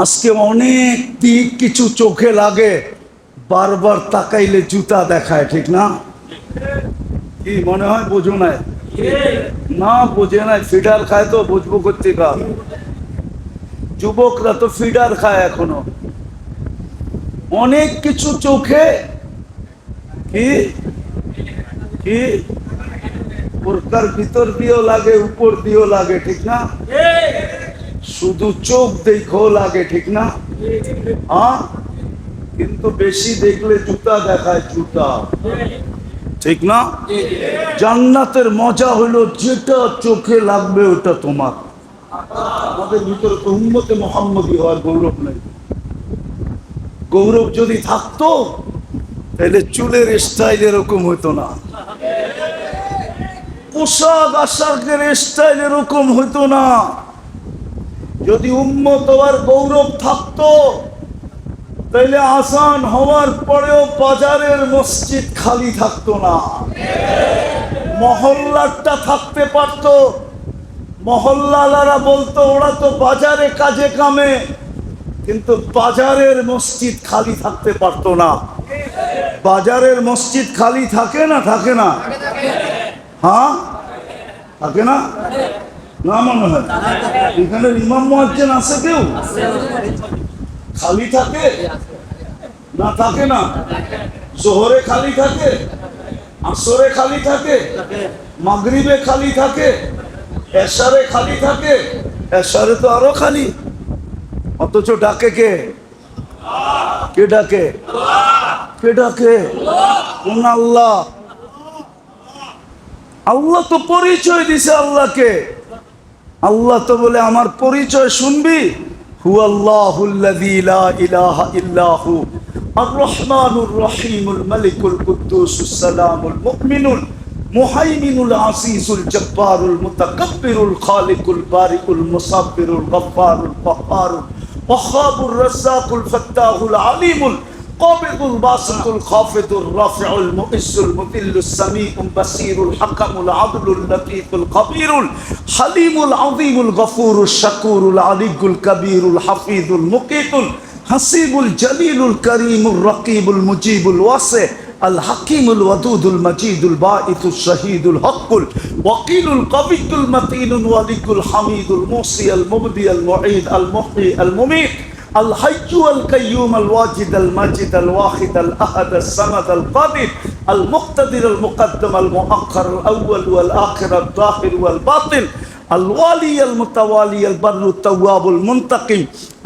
আজকে অনেক দিক কিছু চোখে লাগে, বারবার তাকাইলে জুতা দেখায়, ঠিক না? কি মনে হয় বোঝো নাই? না বোঝে নাই, ফিডার খায় তো বুঝবো কর্তিকা। যুবকরা তো ফিডার খায় এখনো। অনেক কিছু চোখে কি কি বোরকার ভিতর দিয়েও লাগে, উপর দিয়েও লাগে, ঠিক না? শুধু চোখ দেখো লাগে, ঠিক না? হ্যাঁ, কিন্তু বেশি দেখলে জুতা দেখায়, জুতা, ঠিক না? জান্নাতের মজা হলো যেটা চোখে লাগবে ওটা তোমার। আমাদের ভিতরে তো উম্মতে মুহাম্মদী হওয়ার গৌরব নেই। গৌরব যদি থাকতো তাহলে চুলের স্টাইল এরকম হইতো না, পোশাক আশাকের স্টাইল এরকম হইতো না। যদি উম্মত হওয়ার গৌরব থাকতো তাইলে আসান হওয়ার পরেও বাজারের মসজিদ খালি থাকতো না, মহল্লাটা থাকতে পারতো। মহল্লালারা বলতো ওরা তো বাজারে কাজে কামে, কিন্তু বাজারের মসজিদ খালি থাকতে পারতো না। বাজারের মসজিদ খালি থাকে না, থাকে না? হ্যাঁ থাকে না? না মনে হয় এখানে ইমাম মুয়াজ্জিন আছে কেউ? খালি থাকে না, থাকে না? জোহরে খালি থাকে, আসরে খালি থাকে, মাগরিবে খালি থাকে, এশারে খালি থাকে। এশারে তো আরো খালি, অথচ ডাকে কে? কে ডাকে? কে ডাকে? কোন আল্লাহ? আল্লাহ তো পরিচয় দিছে আল্লাহকে। আল্লাহ তো বলে আমার পরিচয় শুনবি, হুয়াল্লাহুল্লাযী লা ইলাহা ইল্লাহু আর রহমানুর রহিমুল মালিকুল কুদ্দুসুস সালামুল মুমিনুল মুহাইমিনুল আসিসুল জব্বারুল মুতাকাব্বিরুল খালিকুল বারিকুল মুসাব্বিরুল গফফারুল কাহ্হারুল ওয়াহ্হাবুর রাজ্জাকুল ফাত্তাহুল আলিমুল قابض الباسط الخافض الرافع المؤز المذل السميع البصير الحكم العدل اللطيف الخبير الحليم العظيم الغفور الشكور العلي الكبير الحفيظ المقيت الحسيب الجليل الكريم الرقيب المجيب الواسع الحكيم الودود المجيد الباعث الشهيد الحق الوكيل القوي المتين الولي الحميد الموصي المبدي المعيد المحيي المميت الحي القيوم الواجد الماجد الواحد الأحد الصمد القادر المقتدر المقدم المؤخر الأول والآخر الظاهر والباطن الوالي المتوالي البر التواب المنتقم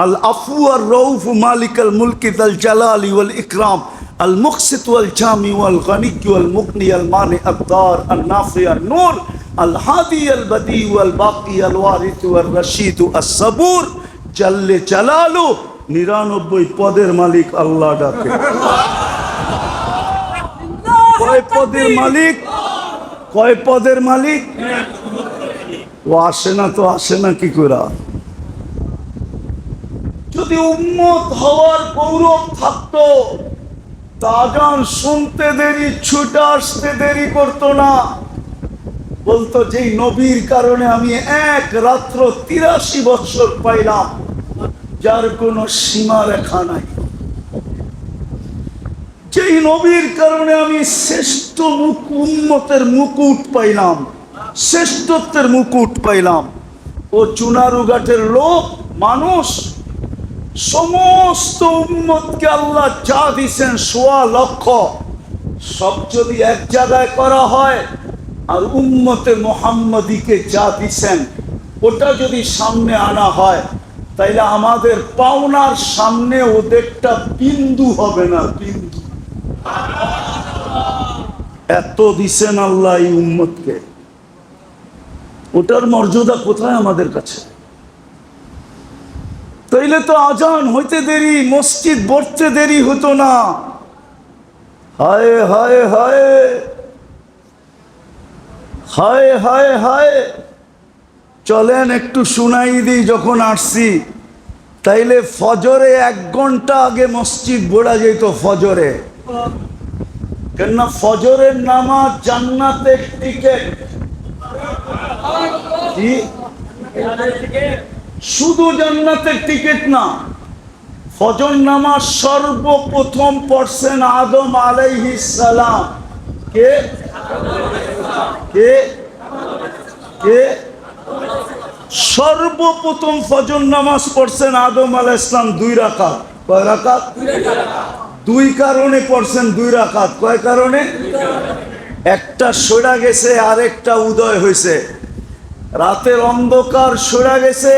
العفو الرؤوف مالك الملك ذا الجلال والإكرام المقسط والجامع والغني والمغني المانع الضار النافع النور الهادي البديع والباقي الوارث والرشيد الصبور জাল্লে জালালু 99 পদের মালিক আল্লাহ ডাকে। কয় পদের মালিক? কয় পদের মালিক? ও আসে না তো আসে না কি করে? যদি উম্মত হওয়ার গৌরব থাকতো তা আজান শুনতে দেরি, ছুটে আসতে দেরি করতো না। বলতো যেই নবীর কারণে আমি এক রাত্র 83 বছর পাইলাম, যার কোনো সীমা রেখা নাই। যেই নবীর কারণে আমি শ্রেষ্ঠ উম্মতের মুকুট পাইলাম, শ্রেষ্ঠত্বের মুকুট পাইলাম। ও চুনারুঘাটের লোক মানুষ, সমস্ত উম্মতকে আল্লাহ যা দিছেন 1.25 লক্ষ, সব যদি এক জায়গায় করা হয় আর উম্মতে মুহাম্মদীকে যা দিছেন ওটা যদি সামনে আনা হয়, তাইলে আমাদের পাওনার সামনে ওদেরটা বিন্দু হবে না, বিন্দু। এত দিছেন আল্লাহ এই উম্মতকে, ওটার মর্যাদা কোথায় আমাদের কাছে? তাইলে তো আজান হইতে দেরি, মসজিদ ভরতে দেরি হতো না। হায় হায় হায় হায় হায় হায়। চলেন একটু শুনাই দিই, যখন আসছি তাইলে ফজরে 1 ঘন্টা আগে মসজিদ ভরা যেত। ফজরে, কেননা ফজরের নামাজ জান্নাতের টিকেট। কি শুধু জান্নাতের টিকিট না, ফজর নামাজ সর্বপ্রথম পড়ছেন আদম আলাইহিস সালাম। কে কে কে সর্বপ্রথম ফজর নামাজ পড়ছেন আদম আলাইহিস সালাম 2 রাকাত। কয় রাকাত? 2 কারণে পড়ছেন 2 রাকাত। কয় কারণে? একটা সরে গেছে, আরেকটা উদয় হয়েছে। রাতের অন্ধকার সরে গেছে,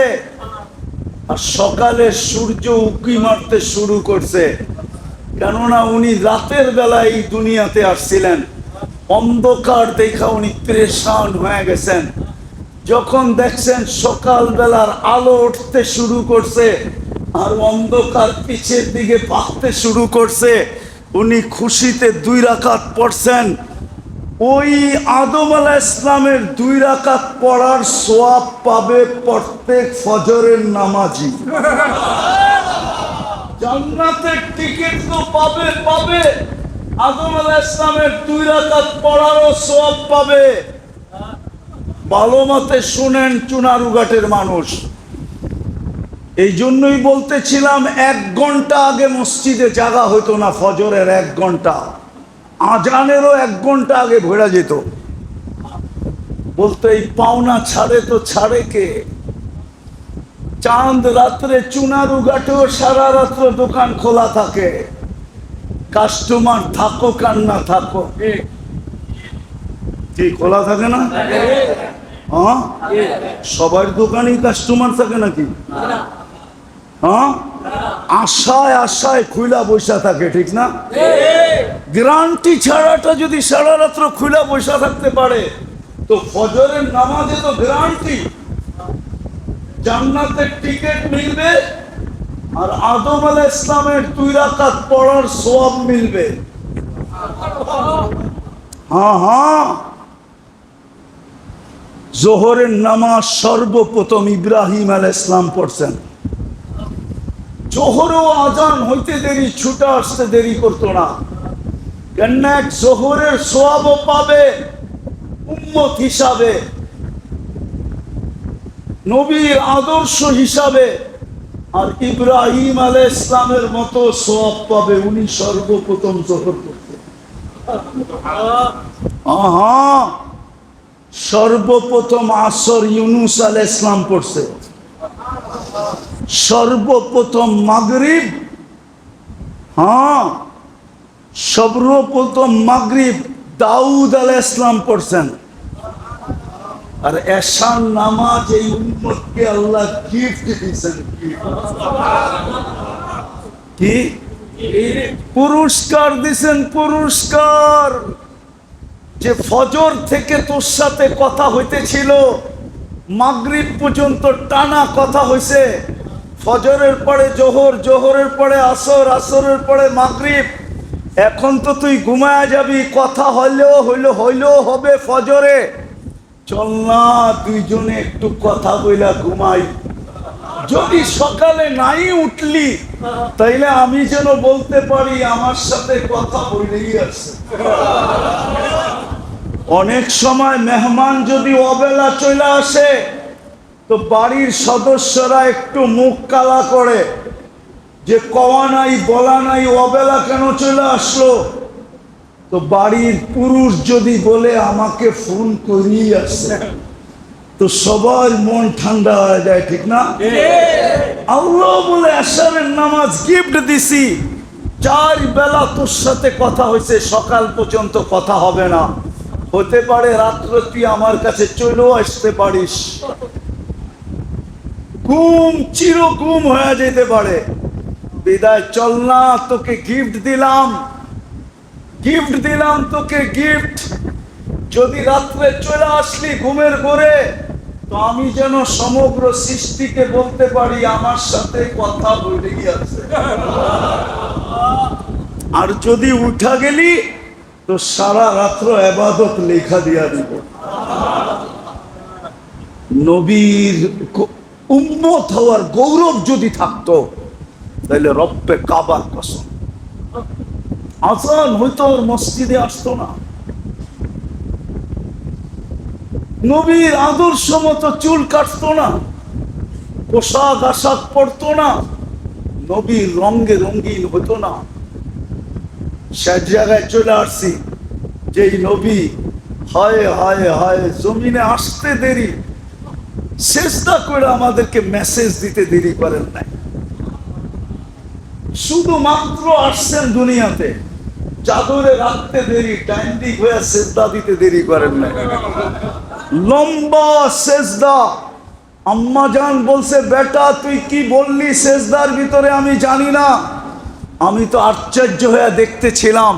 আর সকালে সূর্য উঁকি মারতে শুরু করছে। কেননা উনি রাতের বেলায় এই দুনিয়াতে আসছিলেন, অন্ধকার দেখা উনি পেরেশান হয়ে গেছেন। যখন দেখছেন সকালবেলার আলো উঠতে শুরু করছে আর অন্ধকার পিছের দিকে পাকতে শুরু করছে, উনি খুশিতে 2 রাকাত পড়ছেন। ওই আদম আলাইহিস সালামের 2 রাকাত পড়ার সওয়াব পাবে প্রত্যেক ফজরের নামাজি। জান্নাতের টিকিট তো পাবে পাবে, আদম আলাইহিস সালামের 2 রাকাত পড়ারও সওয়াব পাবে। ভালো মতে শুনেন চুনারুঘাটের মানুষ, এই জন্যই বলতেছিলাম 1 ঘন্টা আগে মসজিদে জাগা হইতো না। ফজরের 1 ঘন্টা, আজানেরও 1 ঘন্টা আগে ভরা যেত। বলতে এই পাওনা ছাড়ে তো ছাড়ে কে? চাঁদ রাত্রে চুনারুঘাটেও সারা রাত্র দোকান খোলা থাকে, কাস্টমার থাকো কার না থাকো। ঠিক খোলা থাকে না? হ্যাঁ, সবার দোকানেই কাস্টমার থাকে নাকি? হ্যাঁ, আশায় আশায় খুলা বৈশা থাকে, ঠিক না? গ্যারান্টি ছাড়াটা যদি সারা রাত্র খুলা বৈশা থাকতে পারে, তো ফজরের নামাজে তো গ্যারান্টি জান্নাতের টিকিট মিলবে, আর আদম আলাইহিস সালামের 2 রাকাত পড়ার সওয়াব মিলবে। হ্যাঁ হ্যাঁ, জোহরের নামাজ সর্বপ্রথম ইব্রাহিম আলাইহিস সালাম পড়ছেন। জোহরও আজান হইতে দেরি, ছুটে আসতে দেরি করতো না। কেন? জোহরের সওয়াবও পাবে উম্মত হিসাবে, নবীর আদর্শ হিসাবে, আর ইব্রাহিম আলাইহিস সালামের মতো সওয়াব পাবে। উনি সর্বপ্রথম জোহর করতেন। সর্বপ্রথম আসর ইউনুস আলাইহিস সালাম পড়ছে। সর্বপ্রথম মাগরিব, সর্বপ্রথম মাগরিব দাউদ আলাইহিস সালাম পড়ছেন। আর এশার নামাজ এই উম্মতকে আল্লাহ গিফট দিয়েছেন। কি পুরস্কার দিয়েছেন? পুরস্কার যে ফজর থেকে তোর সাথে কথা হইতেছিল, মাগরিব পর্যন্ত টানা কথা হইছে। ফজরের পরে জোহর, জোহরের পরে আসর, আসরের পরে মাগরিব। এখন তো তুই ঘুমায় যাবি, কথা হইলেও হবে ফজরে। চল না দুইজনে একটু কথা বইলা ঘুমাই। যদি সকালে নাই উঠলি, তাইলে আমি যেন বলতে পারি আমার সাথে কথা বলেই আছে। অনেক সময় মেহমান যদি অবেলা চলে আসে, তো বাড়ির সদস্যরা একটু মুখ কালা করে যে কওয়া নাই বলা নাই, অবেলা কেন চলে আসলো। তো বাড়ির পুরুষ যদি বলে আমাকে ফোন করিয়ে আসছে, তো সবার মন ঠান্ডা হয়ে যায়, ঠিক না? আল্লাহ বলে এশারের নামাজ গিফট দিছি, 4 বেলা তোর সাথে কথা হয়েছে, সকাল পর্যন্ত কথা হবে না। হতে পারে রাত্রে তুই আমার কাছে চলেও আসতে পারিস, ঘুম চিরঘুম হয়ে যেতে পারে। বিদায়, চল না তোকে গিফট দিলাম, গিফট দিলাম তোকে গিফট। যদি রাত্রে চলে আসলি ঘুমের ঘরে, তো আমি যেন সমগ্র সৃষ্টিকে বলতে পারি আমার সাথে কথা বলেই আছে। আর যদি উঠা গেলি, তো সারা রাত্র ইবাদত লেখা দিয়া দিব। নবীর উম্মত হওয়ার গৌরব যদি থাকতো, তাহলে রব্বে কাবার কসম আজান হইতো, মসজিদে আসতো না। নবীর আদর্শ মতো চুল কাটতো না, পোশাক আশাক পরতো না। নবীর রঙে রঙিন হতো না। সে জায়গায় চলে আসছি যেই নবী হায় হায় হায় জমিনে আসতে দেরি, চেষ্টা করে আমাদেরকে মেসেজ দিতে দেরি করেন নাই। শুধুমাত্র আসছেন দুনিয়াতে, চাদরে রাখতে দেরি, টাইমটিক হয়ে সেজদা দিতে দেরি করেন নাই। লম্বা সেজদা। আম্মা জান বলছে, বেটা তুই কি বললি সেজদার ভিতরে আমি জানি না। আমি তো আশ্চর্য হয়ে দেখতেছিলাম,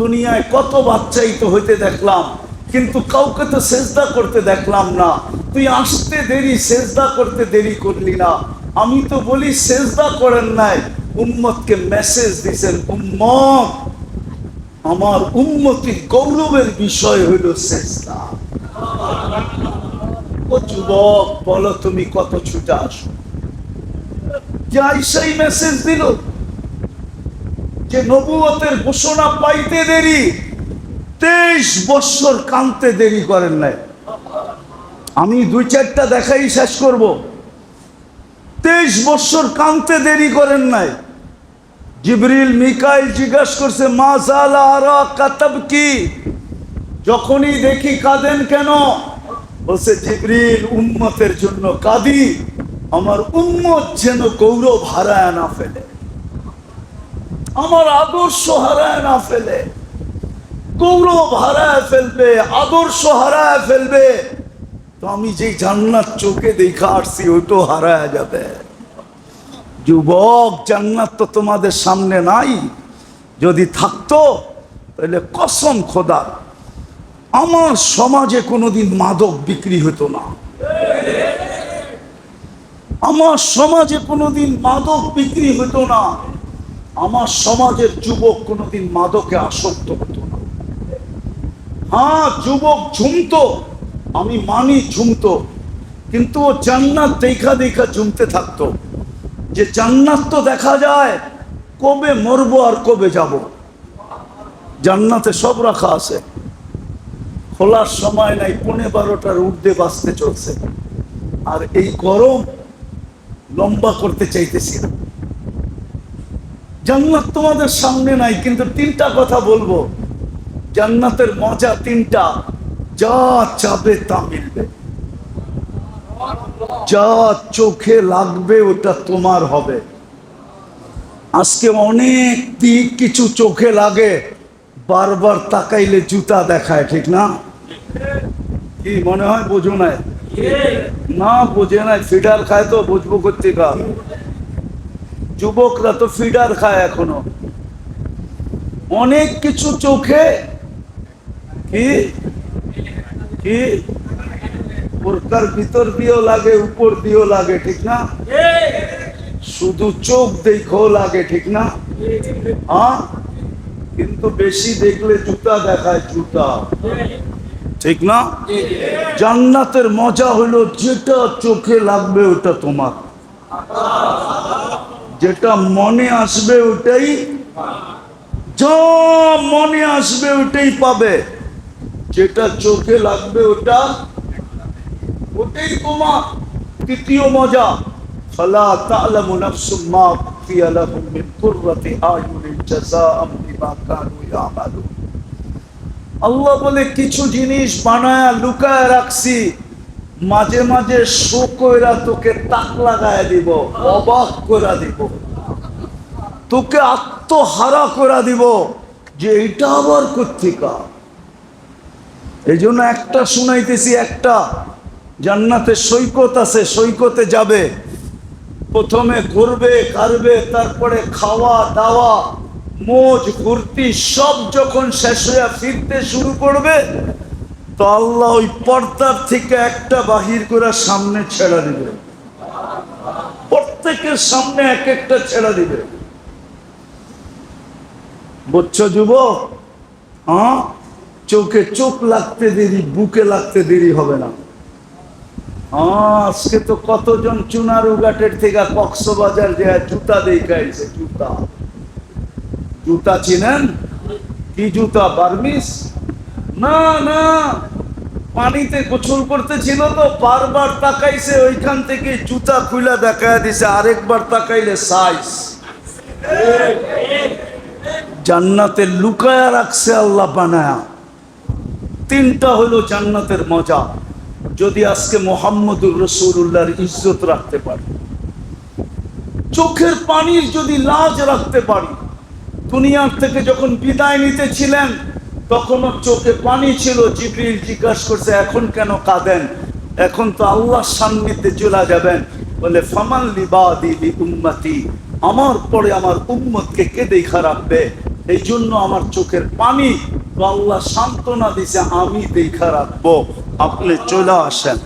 দুনিয়ায় কত বাচ্চাই তো হইতে দেখলাম, কিন্তু কাউকে তো সেজদা করতে দেখলাম না। তুই আসতে দেরি, সেজদা করতে দেরি করলি না। আমি তো বলি সেজদা করেন নাই, উম্মতকে মেসেজ দিছেন, উম্মত আমার উম্মতির গৌরবের বিষয় হইল সেজদা। ও যুবক বলো তুমি কত ছুটে আসো। যাই সেই মেসেজ দিল যে নবুয়তের ঘোষণা পাইতে দেরি, 23 বছর কাঁদতে দেরি করেন নাই। আমি 2-4টা দেখাই শেষ করব। 23 বছর কাঁদতে দেরি করেন নাই। জিবরিল মিকাইল জিজ্ঞাসা করছে, মা জালা আরা কাতাব কি, যখনই দেখি কাঁদেন কেন? বলছে, জিবরিল উম্মতের জন্য কাঁদি, আমার উম্মত যেন গৌরব হারায় না ফেলে, আমার আদর্শ হারায় না ফেলে। গৌরব হারায় ফেলবে, আদর্শ হারায় ফেলবে, তো আমি যে জান্নাত চোখে দেখা আসছি ওইটাও হারায় যাবে। যুবক, জান্নাত তো তোমাদের সামনে নাই। যদি থাকতো তাহলে কসম খোদা আমার সমাজে কোনোদিন মাদক বিক্রি হতো না। আমার সমাজে কোনোদিন মাদক বিক্রি হতো না। আমার সমাজের যুবক কোনোদিন মাদকে আসক্ত হতো না। হ্যাঁ, যুবক ঝুমতো, আমি মানি ঝুমতো, কিন্তু ও জান্নাত দেখা দেখা ঝুমতে থাকতো। যে জান্নাত তো দেখা যায়, কবে মরবো আর কবে যাব। জান্নাতে সব রাখা আছে, খোলার সময় নাই, 12:15 ঊর্ধ্বে বাঁচতে চলছে। আর এই গরম লম্বা করতে চাইতেছি না। জান্নাত তোমাদের সামনে নাই, কিন্তু 3টা কথা বলবো। জান্নাতের মজা 3টা, যা চাবে তা মিলবে, যা চোখে লাগবে ওটা তোমার হবে। আজকে অনেক দিক কিছু চোখে লাগে, বারবার তাকাইলে জুতা দেখায়, ঠিক না? কি মনে হয় বোঝো নাই? না বোঝে নাই, ফিডার খায় তো বুঝবো কোত্থেকে। যুবকরা তো ফিডার খায় এখনো। অনেক কিছু চোখে কি কি বোরকার ভিতর দিয়েও লাগে, উপর দিয়েও লাগে, ঠিক না? শুধু চোখ দেখো লাগে, ঠিক না? হ্যাঁ, কিন্তু বেশি দেখলে জুতা দেখায়, জুতা, ঠিক না? জান্নাতের মজা হলো যেটা চোখে লাগবে ওটা তোমার, যেটা মনে আসবে ওটাই, যা মনে আসবে ওটাই পাবে, যেটা চোখে লাগবে ওটাই তোমার। তৃতীয় মজা, ফালা তা'লামু নাফসুম মা উখফিয়া লাহুম মিন কুররাতি আয়ুনিন জাযাআম বিমা কানু ইয়ামালুন। আল্লাহ বলে কিছু জিনিস বানায়া লুকায় রাখছি, মাঝে মাঝে শো কইরা তোকে তাক লাগায় দিব, অবাক করে দিব, তোকে আত্মহারা করে দিব যে এটা আবার কোত্থেকা। এই জন্য একটা শুনাইতেছি, একটা জান্নাতে সৈকত আছে, সৈকতে যাবে, প্রথমে ঘুরবে কারবে, তারপরে খাওয়া দাওয়া মোজ ফুর্তি সব যখন শেষ হয়ে ফিরতে শুরু করবে, তো আল্লাহ ওই পর্দার থেকে একটা বাহির করে সামনে ছেড়ে দিবে, প্রত্যেকের সামনে এক একটা ছেড়ে দিবে। বুঝছো যুবক? হ্যাঁ, চোখে চোখ লাগতে দেরি, বুকে লাগতে দেরি হবে না। আজকে তো কতজন চুনারুঘাটের থেকে কক্সবাজার যায় জুতা দেখাইছে। জুতা, জুতা চিনেন? কি জুতা? বার্মিস না, না, পানিতে গোসল করতেছিল তো বারবার তাকাইছে, ওইখান থেকে জুতা খুলে দেখায় দিছে, আরেকবার তাকাইলে সাইজ জান্নাতে লুকায়া রাখছে আল্লাহ বানায়া। তিনটা হলো জান্নাতের মজা। যদি আজকে মোহাম্মদুর রাসূলুল্লাহর ইজ্জত রাখতে পারি, চোখের পানির যদি লাজ রাখতে পারি। দুনিয়ার থেকে যখন বিদায় নিতেছিলেন তখনও চোখে পানি ছিল। জিবরিল জিজ্ঞাসা করছে, এখন কেন কাঁদেন? এখন তো আল্লাহর সান্নিধ্যে চলে যাবেন। বলে, ফামান লিবাদি লি উম্মতি, আমার পরে আমার উম্মতকে কে দেখা রাখবে? এই জন্য আমার চোখের পানি। তো আল্লাহ সান্ত্বনা দিছে, আমি দেখা রাখবো, আপনি চলে আসেন।